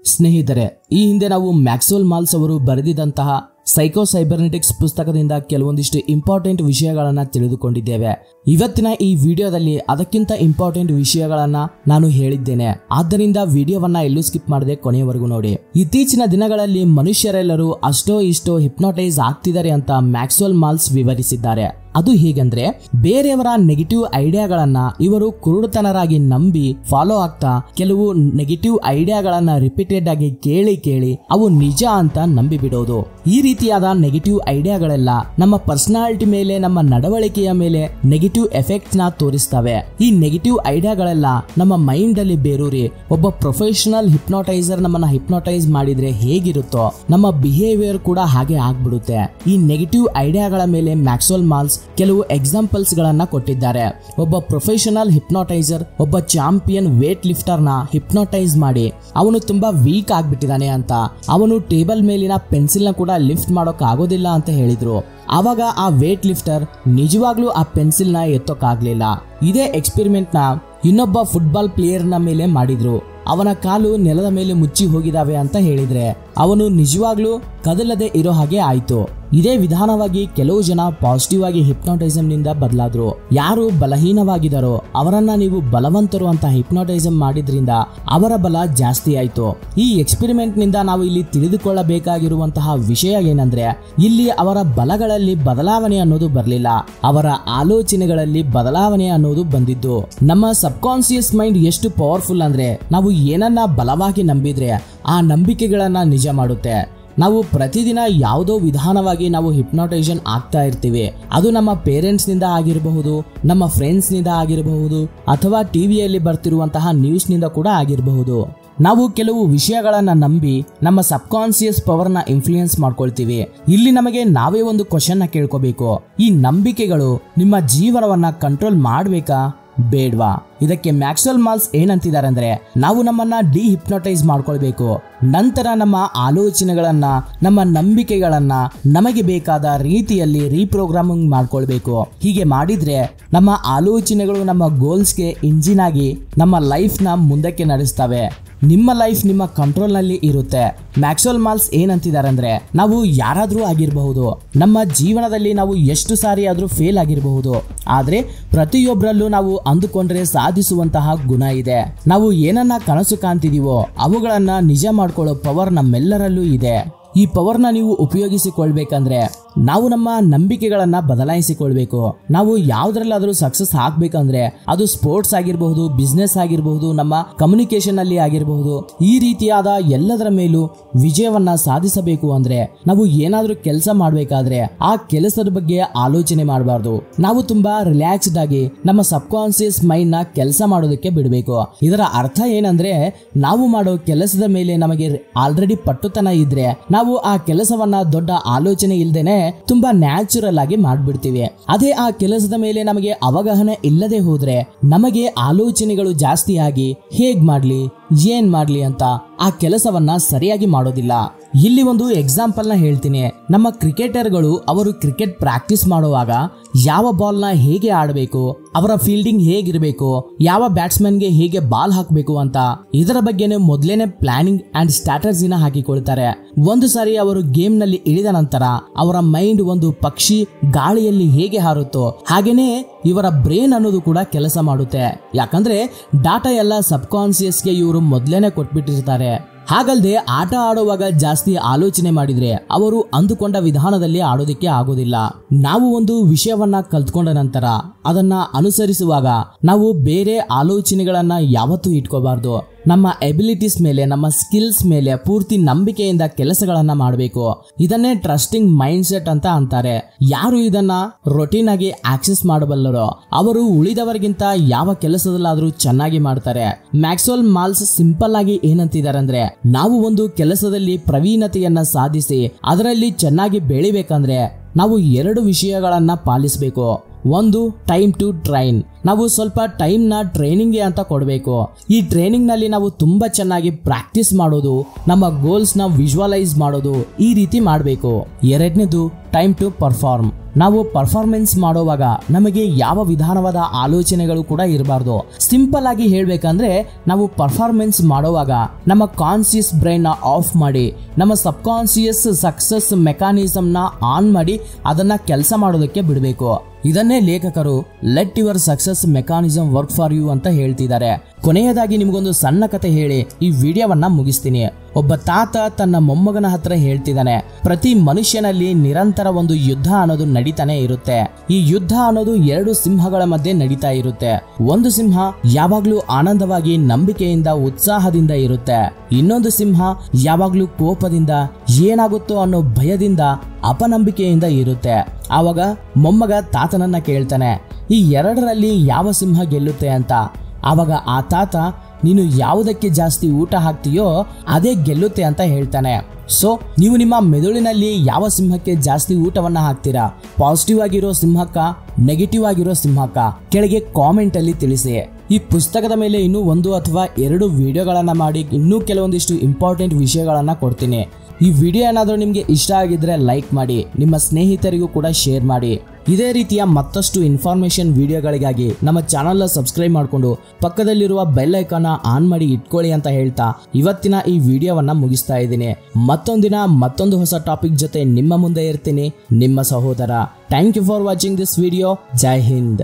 ಸ್ನೇಹಿತರೆ, ಈ ಹಿಂದೆ ನಾವು ಮ್ಯಾಕ್ಸ್ವೆಲ್ ಮಾಲ್ಸ್ ಅವರು ಬರೆದಿದ್ದಂತಹ ಸೈಕೋ ಸೈಬರ್ನೆಟಿಕ್ಸ್ ಪುಸ್ತಕದಿಂದ ಕೆಲವೊಂದಿಷ್ಟು ಇಂಪಾರ್ಟೆಂಟ್ ವಿಷಯಗಳನ್ನ ತಿಳಿದುಕೊಂಡಿದ್ದೇವೆ. ಇವತ್ತಿನ ಈ ವಿಡಿಯೋದಲ್ಲಿ ಅದಕ್ಕಿಂತ ಇಂಪಾರ್ಟೆಂಟ್ ವಿಷಯಗಳನ್ನ ನಾನು ಹೇಳಿದ್ದೇನೆ. ಆದ್ದರಿಂದ ವಿಡಿಯೋವನ್ನ ಎಲ್ಲೂ ಸ್ಕಿಪ್ ಮಾಡದೆ ಕೊನೆಯವರೆಗೂ ನೋಡಿ. ಇತ್ತೀಚಿನ ದಿನಗಳಲ್ಲಿ ಮನುಷ್ಯರೆಲ್ಲರೂ ಅಷ್ಟೋ ಇಷ್ಟೋ ಹಿಪ್ನೋಟೈಸ್ ಆಗ್ತಿದ್ದಾರೆ ಅಂತ ಮ್ಯಾಕ್ಸ್ವೆಲ್ ಮಾಲ್ಸ್ ವಿವರಿಸಿದ್ದಾರೆ. ಅದು ಹೇಗೆಂದ್ರೆ, ಬೇರೆಯವರ ನೆಗೆಟಿವ್ ಐಡಿಯಾಗಳನ್ನ ಇವರು ಕುರುಡುತನರಾಗಿ ನಂಬಿ ಫಾಲೋ ಆಗ್ತಾ ಕೆಲವು ನೆಗೆಟಿವ್ ಐಡಿಯಾಗಳನ್ನ ರಿಪೀಟೆಡ್ ಆಗಿ ಕೇಳಿ ಅವು ನಿಜ ಅಂತ ನಂಬಿ ಬಿಡೋದು. ಈ ರೀತಿಯಾದ ನೆಗೆಟಿವ್ ಐಡಿಯಾಗಳೆಲ್ಲ ನಮ್ಮ ಪರ್ಸನಾಲಿಟಿ ಮೇಲೆ, ನಮ್ಮ ನಡವಳಿಕೆಯ ಮೇಲೆ ನೆಗೆಟಿವ್ ಎಫೆಕ್ಟ್ ನ ತೋರಿಸ್ತವೆ. ಈ ನೆಗೆಟಿವ್ ಐಡಿಯಾಗಳೆಲ್ಲ ನಮ್ಮ ಮೈಂಡ್ ಅಲ್ಲಿ ಬೇರೂರಿ ಒಬ್ಬ ಪ್ರೊಫೆಷನಲ್ ಹಿಪ್ನೋಟೈಸರ್ ನಮ್ಮನ್ನ ಹಿಪ್ನೋಟೈಸ್ ಮಾಡಿದ್ರೆ ಹೇಗಿರುತ್ತೋ ನಮ್ಮ ಬಿಹೇವಿಯರ್ ಕೂಡ ಹಾಗೆ ಆಗ್ಬಿಡುತ್ತೆ. ಈ ನೆಗೆಟಿವ್ ಐಡಿಯಾಗಳ ಮೇಲೆ ಮ್ಯಾಕ್ಸ್ವೆಲ್ ಮಾಲ್ಸ್ ಕೆಲವು ಎಕ್ಸಾಂಪಲ್ಸ್ ಗಳನ್ನ ಕೊಟ್ಟಿದ್ದಾರೆ. ಒಬ್ಬ ಪ್ರೊಫೆಷನಲ್ ಹಿಪ್ನೋಟೈಸರ್ ಒಬ್ಬ ಚಾಂಪಿಯನ್ ವೇಟ್ ಲಿಫ್ಟರ್ ನ ಹಿಪ್ನೋಟೈಸ್ ಮಾಡಿ ಅವನು ತುಂಬಾ ವೀಕ್ ಆಗ್ಬಿಟ್ಟಿದ್ದಾನೆ ಅಂತ, ಅವನು ಟೇಬಲ್ ಮೇಲಿನ ಪೆನ್ಸಿಲ್ ನ ಕೂಡ ಲಿಫ್ಟ್ ಮಾಡೋಕ್ ಆಗೋದಿಲ್ಲ ಅಂತ ಹೇಳಿದ್ರು. ಆವಾಗ ಆ ವೇಟ್ ಲಿಫ್ಟರ್ ನಿಜವಾಗ್ಲೂ ಆ ಪೆನ್ಸಿಲ್ ನ ಎತ್ತೋಕಾಗ್ಲಿಲ್ಲ. ಇದೇ ಎಕ್ಸ್ಪೆರಿಮೆಂಟ್ ನ ಇನ್ನೊಬ್ಬ ಫುಟ್ಬಾಲ್ ಪ್ಲೇಯರ್ ನ ಮೇಲೆ ಮಾಡಿದ್ರು. ಅವನ ಕಾಲು ನೆಲದ ಮೇಲೆ ಮುಚ್ಚಿ ಹೋಗಿದಾವೆ ಅಂತ ಹೇಳಿದ್ರೆ ಅವನು ನಿಜವಾಗ್ಲೂ ಕದಲದೆ ಇರೋ ಹಾಗೆ ಆಯ್ತು. ಇದೇ ವಿಧಾನವಾಗಿ ಕೆಲವು ಜನ ಪಾಸಿಟಿವ್ ಆಗಿ ಹಿಪ್ನೋಟೈಸಮ್ ನಿಂದ ಬದಲಾದ್ರು. ಯಾರು ಬಲಹೀನವಾಗಿದ್ದಾರೋ ಅವರನ್ನ ನೀವು ಬಲವಂತರು ಅಂತ ಹಿಪ್ನೋಟೈಸಮ್ ಮಾಡಿದ್ರಿಂದ ಅವರ ಬಲ ಜಾಸ್ತಿ ಆಯ್ತು. ಈ ಎಕ್ಸ್ಪೆರಿಮೆಂಟ್ ನಿಂದ ನಾವು ಇಲ್ಲಿ ತಿಳಿದುಕೊಳ್ಳಬೇಕಾಗಿರುವಂತಹ ವಿಷಯ ಏನಂದ್ರೆ, ಇಲ್ಲಿ ಅವರ ಬಲಗಳಲ್ಲಿ ಬದಲಾವಣೆ ಅನ್ನೋದು ಬರಲಿಲ್ಲ, ಅವರ ಆಲೋಚನೆಗಳಲ್ಲಿ ಬದಲಾವಣೆ ಅನ್ನೋದು ಬಂದಿದ್ದು. ನಮ್ಮ ಸಬ್ ಕಾನ್ಸಿಯಸ್ ಮೈಂಡ್ ಎಷ್ಟು ಪವರ್ಫುಲ್ ಅಂದ್ರೆ, ನಾವು ಏನನ್ನ ಬಲವಾಗಿ ನಂಬಿದ್ರೆ ಆ ನಂಬಿಕೆಗಳನ್ನ ನಿಜ ಮಾಡುತ್ತೆ. ನಾವು ಪ್ರತಿದಿನ ಯಾವುದೋ ವಿಧಾನವಾಗಿ ನಾವು ಹಿಪ್ನೋಟೈಸೇಷನ್ ಆಗ್ತಾ ಇರ್ತೀವಿ. ಅದು ನಮ್ಮ ಪೇರೆಂಟ್ಸ್ ನಿಂದ ಆಗಿರಬಹುದು, ನಮ್ಮ ಫ್ರೆಂಡ್ಸ್ ನಿಂದ ಆಗಿರಬಹುದು, ಅಥವಾ ಟಿವಿಯಲ್ಲಿ ಬರ್ತಿರುವಂತಹ ನ್ಯೂಸ್ ನಿಂದ ಕೂಡ ಆಗಿರಬಹುದು. ನಾವು ಕೆಲವು ವಿಷಯಗಳನ್ನ ನಂಬಿ ನಮ್ಮ ಸಬ್ ಕಾನ್ಸಿಯಸ್ ಪವರ್ ನ ಇನ್ಫ್ಲೂಯೆನ್ಸ್ ಮಾಡ್ಕೊಳ್ತೀವಿ. ಇಲ್ಲಿ ನಮಗೆ ನಾವೇ ಒಂದು ಕ್ವಶನ್ ನ ಕೇಳ್ಕೋಬೇಕು, ಈ ನಂಬಿಕೆಗಳು ನಿಮ್ಮ ಜೀವನವನ್ನ ಕಂಟ್ರೋಲ್ ಮಾಡ್ಬೇಕಾ ಬೇಡ್ವಾ? ಇದಕ್ಕೆ ಮ್ಯಾಕ್ಸ್ವೆಲ್ ಮಾಲ್ಸ್ ಏನಂತಿದ್ದಾರೆ ಅಂದ್ರೆ, ನಾವು ನಮ್ಮನ್ನ ಡಿಹಿಪ್ನೋಟೈಸ್ ಮಾಡ್ಕೊಳ್ಬೇಕು, ನಂತರ ನಮ್ಮ ಆಲೋಚನೆಗಳನ್ನ, ನಮ್ಮ ನಂಬಿಕೆಗಳನ್ನ ನಮಗೆ ಬೇಕಾದ ರೀತಿಯಲ್ಲಿ ರೀಪ್ರೋಗ್ರಾಮಿಂಗ್ ಮಾಡ್ಕೊಳ್ಬೇಕು. ಹೀಗೆ ಮಾಡಿದ್ರೆ ನಮ್ಮ ಆಲೋಚನೆಗಳು ನಮ್ಮ ಗೋಲ್ಸ್ಗೆ ಇಂಜಿನ್ ಆಗಿ ನಮ್ಮ ಲೈಫ್ ನ ಮುಂದಕ್ಕೆ ನಡೆಸ್ತವೆ. ನಿಮ್ಮ ಲೈಫ್ ನಿಮ್ಮ ಕಂಟ್ರೋಲ್ ನಲ್ಲಿ ಇರುತ್ತೆ. ಮ್ಯಾಕ್ಸ್ವೆಲ್ ಮಾಲ್ಸ್ ಏನಂತಿದ್ದಾರೆ ಅಂದ್ರೆ, ನಾವು ಯಾರಾದ್ರೂ ಆಗಿರಬಹುದು, ನಮ್ಮ ಜೀವನದಲ್ಲಿ ನಾವು ಎಷ್ಟು ಸಾರಿ ಆದ್ರೂ ಫೇಲ್ ಆಗಿರಬಹುದು, ಆದ್ರೆ ಪ್ರತಿಯೊಬ್ಬರಲ್ಲೂ ನಾವು ಅಂದುಕೊಂಡ್ರೆ ಸಾಧಿಸುವಂತಹ ಗುಣ ಇದೆ. ನಾವು ಏನನ್ನ ಕನಸು ಕಾಣ್ತಿದೀವೋ ಅವುಗಳನ್ನ ನಿಜ ಮಾಡ್ಕೊಳ್ಳೋ ಪವರ್ ನಮ್ಮೆಲ್ಲರಲ್ಲೂ ಇದೆ. ಈ ಪವರ್ನ ನೀವು ಉಪಯೋಗಿಸಿಕೊಳ್ಬೇಕಂದ್ರೆ ನಾವು ನಮ್ಮ ನಂಬಿಕೆಗಳನ್ನ ಬದಲಾಯಿಸಿಕೊಳ್ಬೇಕು. ನಾವು ಯಾವ್ದ್ರಲ್ಲಾದ್ರೂ ಸಕ್ಸಸ್ ಆಗ್ಬೇಕಂದ್ರೆ ಅದು ಸ್ಪೋರ್ಟ್ಸ್ ಆಗಿರಬಹುದು, ಬಿಸ್ನೆಸ್ ಆಗಿರಬಹುದು, ನಮ್ಮ ಕಮ್ಯುನಿಕೇಶನ್ ಅಲ್ಲಿ ಆಗಿರಬಹುದು, ಈ ರೀತಿಯಾದ ಎಲ್ಲದರ ಮೇಲೂ ವಿಜಯವನ್ನ ಸಾಧಿಸಬೇಕು ಅಂದ್ರೆ ನಾವು ಏನಾದ್ರೂ ಕೆಲಸ ಮಾಡ್ಬೇಕಾದ್ರೆ ಆ ಕೆಲಸದ ಬಗ್ಗೆ ಆಲೋಚನೆ ಮಾಡಬಾರ್ದು. ನಾವು ತುಂಬಾ ರಿಲ್ಯಾಕ್ಸ್ಡ್ ಆಗಿ ನಮ್ಮ ಸಬ್ ಕಾನ್ಸಿಯಸ್ ಮೈಂಡ್ ನ ಕೆಲಸ ಮಾಡೋದಕ್ಕೆ ಬಿಡಬೇಕು. ಇದರ ಅರ್ಥ ಏನಂದ್ರೆ, ನಾವು ಮಾಡೋ ಕೆಲಸದ ಮೇಲೆ ನಮಗೆ ಆಲ್ರೆಡಿ ಪಟ್ಟುತನ ಇದ್ರೆ ನಾವು ಆ ಕೆಲಸವನ್ನ ದೊಡ್ಡ ಆಲೋಚನೆ ಇಲ್ದೇನೆ ತುಂಬಾ ನ್ಯಾಚುರಲ್ ಆಗಿ ಮಾಡ್ಬಿಡ್ತೀವಿ. ಅದೇ ಆ ಕೆಲಸದ ಮೇಲೆ ನಮಗೆ ಅವಗಾಹನೆ ಇಲ್ಲದೆ ಹೋದ್ರೆ ನಮಗೆ ಆಲೋಚನೆಗಳು ಜಾಸ್ತಿ ಆಗಿ ಹೇಗ್ ಮಾಡ್ಲಿ, ಏನ್ ಮಾಡ್ಲಿ ಅಂತ ಆ ಕೆಲಸವನ್ನ ಸರಿಯಾಗಿ ಮಾಡೋದಿಲ್ಲ. ಇಲ್ಲಿ ಒಂದು ಎಕ್ಸಾಂಪಲ್ ನ ಹೇಳ್ತೀನಿ. ನಮ್ಮ ಕ್ರಿಕೆಟರ್ಗಳು ಅವರು ಕ್ರಿಕೆಟ್ ಪ್ರಾಕ್ಟೀಸ್ ಮಾಡುವಾಗ ಯಾವ ಬಾಲ್ ನ ಹೇಗೆ ಆಡಬೇಕು, ಅವರ ಫೀಲ್ಡಿಂಗ್ ಹೇಗಿರಬೇಕು, ಯಾವ ಬ್ಯಾಟ್ಸ್ಮನ್ ಗೆ ಹೇಗೆ ಬಾಲ್ ಹಾಕಬೇಕು ಅಂತ ಇದರ ಬಗ್ಗೆನೇ ಮೊದಲೇನೆ ಪ್ಲಾನಿಂಗ್ ಅಂಡ್ ಸ್ಟ್ರಾಟಜಿನ ಹಾಕಿಕೊಳ್ತಾರೆ. ಒಂದು ಸಾರಿ ಅವರು ಗೇಮ್ ನಲ್ಲಿ ಇಳಿದ ನಂತರ ಅವರ ಮೈಂಡ್ ಒಂದು ಪಕ್ಷಿ ಗಾಳಿಯಲ್ಲಿ ಹೇಗೆ ಹಾರುತ್ತೋ ಹಾಗೇನೆ ಇವರ ಬ್ರೇನ್ ಅನ್ನೋದು ಕೂಡ ಕೆಲಸ ಮಾಡುತ್ತೆ. ಯಾಕಂದ್ರೆ ಡಾಟಾ ಎಲ್ಲ ಸಬ್ ಕಾನ್ಸಿಯಸ್ಗೆ ಇವರು ಮೊದಲೇನೆ ಕೊಟ್ಬಿಟ್ಟಿರ್ತಾರೆ. ಹಾಗಲ್ದೆ ಆಟ ಆಡುವಾಗ ಜಾಸ್ತಿ ಆಲೋಚನೆ ಮಾಡಿದ್ರೆ ಅವರು ಅಂದುಕೊಂಡ ವಿಧಾನದಲ್ಲಿ ಆಡೋದಿಕ್ಕೆ ಆಗೋದಿಲ್ಲ. ನಾವು ಒಂದು ವಿಷಯವನ್ನ ಕಲ್ತ್ಕೊಂಡ ನಂತರ ಅದನ್ನ ಅನುಸರಿಸುವಾಗ ನಾವು ಬೇರೆ ಆಲೋಚನೆಗಳನ್ನ ಯಾವತ್ತೂ ಇಟ್ಕೋಬಾರ್ದು. ನಮ್ಮ ಎಬಿಲಿಟೀಸ್ ಮೇಲೆ, ನಮ್ಮ ಸ್ಕಿಲ್ಸ್ ಮೇಲೆ ಪೂರ್ತಿ ನಂಬಿಕೆಯಿಂದ ಕೆಲಸಗಳನ್ನ ಮಾಡಬೇಕು. ಇದನ್ನೇ ಟ್ರಸ್ಟಿಂಗ್ ಮೈಂಡ್ ಸೆಟ್ ಅಂತ ಅಂತಾರೆ. ಯಾರು ಇದನ್ನ ರೊಟೀನ್ ಆಗಿ ಆಕ್ಸೆಸ್ ಮಾಡಬಲ್ಲರೋ ಅವರು ಉಳಿದವರಿಗಿಂತ ಯಾವ ಕೆಲಸದಲ್ಲಾದ್ರೂ ಚೆನ್ನಾಗಿ ಮಾಡ್ತಾರೆ. ಮ್ಯಾಕ್ಸ್ವೆಲ್ ಮಾಲ್ಸ್ ಸಿಂಪಲ್ ಆಗಿ ಏನಂತಿದ್ದಾರೆ ಅಂದ್ರೆ, ನಾವು ಒಂದು ಕೆಲಸದಲ್ಲಿ ಪ್ರವೀಣತೆಯನ್ನ ಸಾಧಿಸಿ ಅದರಲ್ಲಿ ಚೆನ್ನಾಗಿ ಬೆಳಿಬೇಕಂದ್ರೆ ನಾವು 2 ವಿಷಯಗಳನ್ನ ಪಾಲಿಸಬೇಕು. ಒಂದು, ಟೈಮ್ ಟು ಟ್ರೈನ್. ನಾವು ಸ್ವಲ್ಪ ಟೈಮ್ ನ ಟ್ರೈನಿಂಗ್ ಅಂತ ಕೊಡಬೇಕು. ಈ ಟ್ರೈನಿಂಗ್ ನಲ್ಲಿ ನಾವು ತುಂಬಾ ಚೆನ್ನಾಗಿ ಪ್ರಾಕ್ಟೀಸ್ ಮಾಡೋದು, ನಮ್ಮ ಗೋಲ್ಸ್ ನ ವಿಜುವಲೈಸ್ ಮಾಡೋದು, ಈ ರೀತಿ ಮಾಡಬೇಕು. ಎರಡನೇದು ಟೈಮ್ ಟು ಪರ್ಫಾರ್ಮ್. ನಾವು ಪರ್ಫಾರ್ಮೆನ್ಸ್ ಮಾಡುವಾಗ ನಮಗೆ ಯಾವ ವಿಧಾನವಾದ ಆಲೋಚನೆಗಳು ಕೂಡ ಇರಬಾರ್ದು. ಸಿಂಪಲ್ ಆಗಿ ಹೇಳ್ಬೇಕಂದ್ರೆ ನಾವು ಪರ್ಫಾರ್ಮೆನ್ಸ್ ಮಾಡುವಾಗ ನಮ್ಮ ಕಾನ್ಸಿಯಸ್ ಬ್ರೈನ್ ನ ಆಫ್ ಮಾಡಿ ನಮ್ಮ ಸಬ್ ಕಾನ್ಸಿಯಸ್ ಸಕ್ಸಸ್ ಮೆಕಾನಿಸಮ್ ನ ಆನ್ ಮಾಡಿ ಅದನ್ನ ಕೆಲಸ ಮಾಡೋದಕ್ಕೆ ಬಿಡಬೇಕು. ಇದನ್ನೇ ಲೇಖಕರು let your success mechanism work for you ಅಂತ ಹೇಳ್ತಿದ್ದಾರೆ. ಕೊನೆಯದಾಗಿ ನಿಮಗೊಂದು ಸಣ್ಣ ಕತೆ ಹೇಳಿ ಈ ವಿಡಿಯೋವನ್ನ ಮುಗಿಸ್ತೀನಿ. ಒಬ್ಬ ತಾತ ತನ್ನ ಮೊಮ್ಮಗನ ಹತ್ರ ಹೇಳ್ತಿದ್ದಾನೆ, ಪ್ರತಿ ಮನುಷ್ಯನಲ್ಲಿ ನಿರಂತರ ಒಂದು ಯುದ್ಧ ಅನ್ನೋದು ನಡೀತಾನೆ ಇರುತ್ತೆ. ಈ ಯುದ್ಧ ಅನ್ನೋದು ಎರಡು ಸಿಂಹಗಳ ಮಧ್ಯೆ ನಡೀತಾ ಇರುತ್ತೆ. ಒಂದು ಸಿಂಹ ಯಾವಾಗ್ಲೂ ಆನಂದವಾಗಿ ನಂಬಿಕೆಯಿಂದ ಉತ್ಸಾಹದಿಂದ ಇರುತ್ತೆ. ಇನ್ನೊಂದು ಸಿಂಹ ಯಾವಾಗ್ಲೂ ಕೋಪದಿಂದ ಏನಾಗುತ್ತೋ ಅನ್ನೋ ಭಯದಿಂದ ಅಪನಂಬಿಕೆಯಿಂದ ಇರುತ್ತೆ. ಆವಾಗ ಮೊಮ್ಮಗ ತಾತನನ್ನ ಕೇಳ್ತಾನೆ, ಈ ಎರಡರಲ್ಲಿ ಯಾವ ಸಿಂಹ ಗೆಲ್ಲುತ್ತೆ ಅಂತ. ಆವಾಗ ಆ ತಾತ, ನೀನು ಯಾವುದಕ್ಕೆ ಜಾಸ್ತಿ ಊಟ ಹಾಕ್ತೀಯೋ ಅದೇ ಗೆಲ್ಲುತ್ತೆ ಅಂತ ಹೇಳ್ತಾನೆ. ಸೊ ನೀವು ನಿಮ್ಮ ಮೆದುಳಿನಲ್ಲಿ ಯಾವ ಸಿಂಹಕ್ಕೆ ಜಾಸ್ತಿ ಊಟವನ್ನ ಹಾಕ್ತೀರಾ? ಪಾಸಿಟಿವ್ ಆಗಿರೋ ಸಿಂಹಕ್ಕ, ನೆಗೆಟಿವ್ ಆಗಿರೋ ಸಿಂಹಕ್ಕ? ಕೆಳಗೆ ಕಾಮೆಂಟ್ ಅಲ್ಲಿ ತಿಳಿಸಿ. ಈ ಪುಸ್ತಕದ ಮೇಲೆ ಇನ್ನೂ 1 ಅಥವಾ 2 ವಿಡಿಯೋಗಳನ್ನ ಮಾಡಿ ಇನ್ನೂ ಕೆಲವೊಂದಿಷ್ಟು ಇಂಪಾರ್ಟೆಂಟ್ ವಿಷಯಗಳನ್ನ ಕೊಡ್ತೀನಿ. ಈ ವಿಡಿಯೋ ಏನಾದರೂ ನಿಮಗೆ ಇಷ್ಟ ಆಗಿದ್ರೆ ಲೈಕ್ ಮಾಡಿ, ನಿಮ್ಮ ಸ್ನೇಹಿತರಿಗೂ ಕೂಡ ಶೇರ್ ಮಾಡಿ. ಇದೇ ರೀತಿಯ ಮತ್ತಷ್ಟು ಇನ್ಫಾರ್ಮೇಶನ್ ವಿಡಿಯೋಗಳಿಗಾಗಿ ನಮ್ಮ ಚಾನಲ್ನ ಸಬ್ಸ್ಕ್ರೈಬ್ ಮಾಡಿಕೊಂಡು ಪಕ್ಕದಲ್ಲಿರುವ ಬೆಲ್ ಐಕಾನ್ ಆನ್ ಮಾಡಿ ಇಟ್ಕೊಳ್ಳಿ ಅಂತ ಹೇಳ್ತಾ ಇವತ್ತಿನ ಈ ವಿಡಿಯೋವನ್ನ ಮುಗಿಸ್ತಾ ಇದ್ದೀನಿ. ಮತ್ತೊಂದಿನ ಮತ್ತೊಂದು ಹೊಸ ಟಾಪಿಕ್ ಜೊತೆ ನಿಮ್ಮ ಮುಂದೆ ಇರ್ತೀನಿ, ನಿಮ್ಮ ಸಹೋದರ. Thank you for watching this video. ಜೈ ಹಿಂದ್.